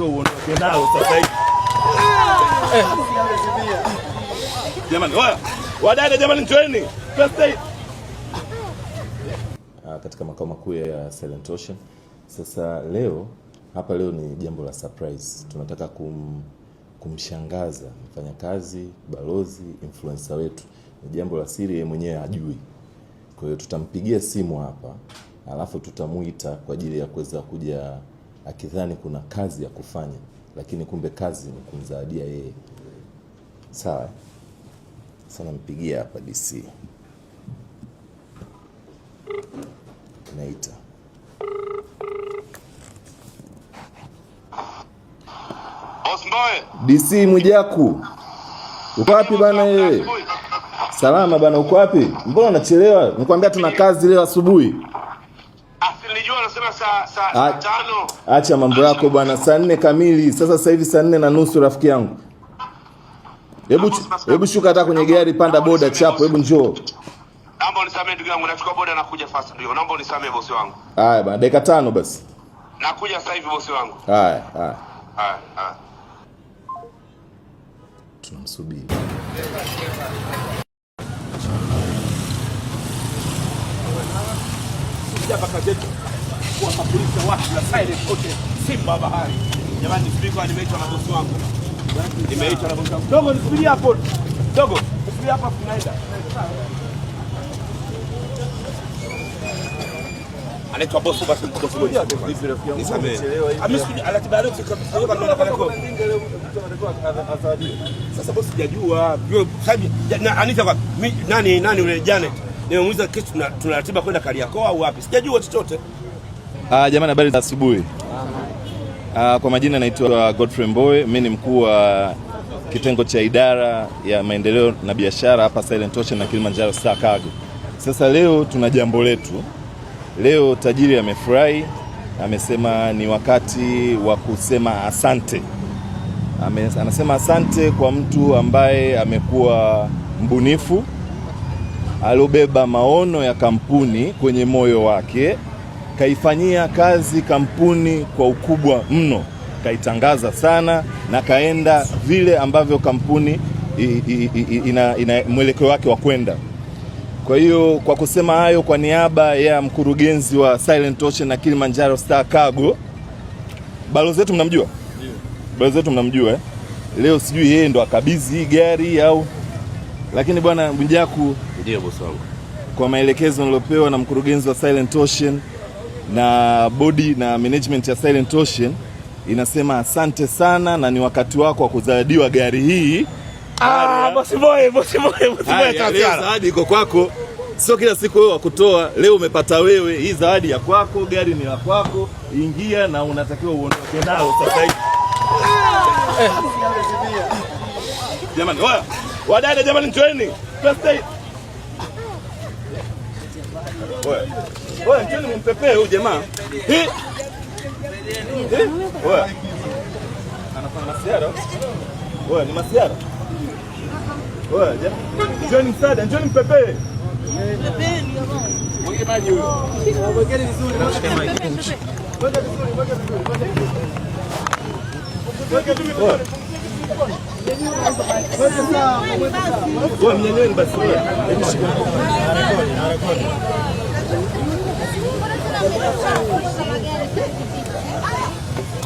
unatakiwa uondoke nao sasa hivi. Jamani, wadada jamani, njoeni. Katika makao makuu ya Silent Ocean. Sasa leo ni jambo la surprise. Tunataka kumshangaza mfanyakazi, balozi, influencer wetu. Ni jambo la siri, yeye mwenyewe hajui. Kwa hiyo tutampigia simu hapa, alafu tutamuita kwa ajili ya kuweza kuja, akidhani kuna kazi ya kufanya, lakini kumbe kazi ni kumzawadia yeye. Sawa? Sasa nampigia hapa DC. Naita. Boss Mbowe. DC Mwijaku. Uko wapi bana wewe? Salama bana, uko wapi? Mbona unachelewa? Nikwambia tuna kazi leo asubuhi. Nilijua unasema saa 5. Acha mambo yako bwana, saa 4 kamili. Sasa hivi saa 4:30 rafiki yangu. Hebu shuka hata kwenye gari, panda boda chapo, hebu njoo. Naomba unisamee ndugu yangu, nachukua boda nakuja fast ndio. Naomba unisamee bosi wangu. Haya bana, dakika 5 basi. Nakuja sasa hivi bosi wangu. Haya. Tunamsubiri. Hapa kajetu kwa polisi watu la Silent Ocean Simba bahari. Jamani, speaker nimeitwa na bosi wangu. Nimeitwa na bosi wangu. Dogo nisubiri hapo. Dogo, nisubiri hapa tunaenda. Anaitwa bosi basi bosi moja. Vipi rafiki yangu? Nisamee. Amesikuja alatiba leo kwa kama nataka kwa. Sasa bosi sijajua. Sababu Anita kwa nani yule Janet? Nimemuuliza kesho tunaratiba kwenda Kariakoo au wapi? Sijajua chochote. Jamani, habari za asubuhi. Kwa majina naitwa Godfrey Mbowe, mimi ni mkuu wa kitengo cha idara ya maendeleo na biashara hapa Silent Ocean na Kilimanjaro Star Cargo. Sasa leo tuna jambo letu. Leo tajiri amefurahi, amesema ni wakati wa kusema asante. Anasema asante kwa mtu ambaye amekuwa mbunifu, alobeba maono ya kampuni kwenye moyo wake, kaifanyia kazi kampuni kwa ukubwa mno, kaitangaza sana na kaenda vile ambavyo kampuni ina mwelekeo wake wa kwenda. Kwa hiyo kwa kusema hayo, kwa niaba ya mkurugenzi wa Silent Ocean na Kilimanjaro Star Cargo, balozi wetu mnamjua? Ndio. Balozi wetu mnamjua Leo sijui yeye ndo akabidhi hii gari au, lakini bwana Mwijaku, ndio bosi wangu, kwa maelekezo nilopewa na mkurugenzi wa Silent Ocean na body na management ya Silent Ocean, inasema asante sana na ni wakati wako wa kuzawadiwa gari hii. Bosi boy zawadi iko kwako. Sio kila siku wewe kutoa, leo umepata wewe. Hii zawadi ya kwako, gari ni la kwako. Ingia na unatakiwa uondoke nao sasa hivi. Jamani, wadada jamani, njoeni. Njoeni mumpepee huyu jamaa. Anafanya masiara. Ni masiara. Njoni msaada, njoni mpepee. Mpepee ndio bwana. Mwenge maji huyo. Mwekeni vizuri. Mweke vizuri. Mnyanyweni basi. Rekodi.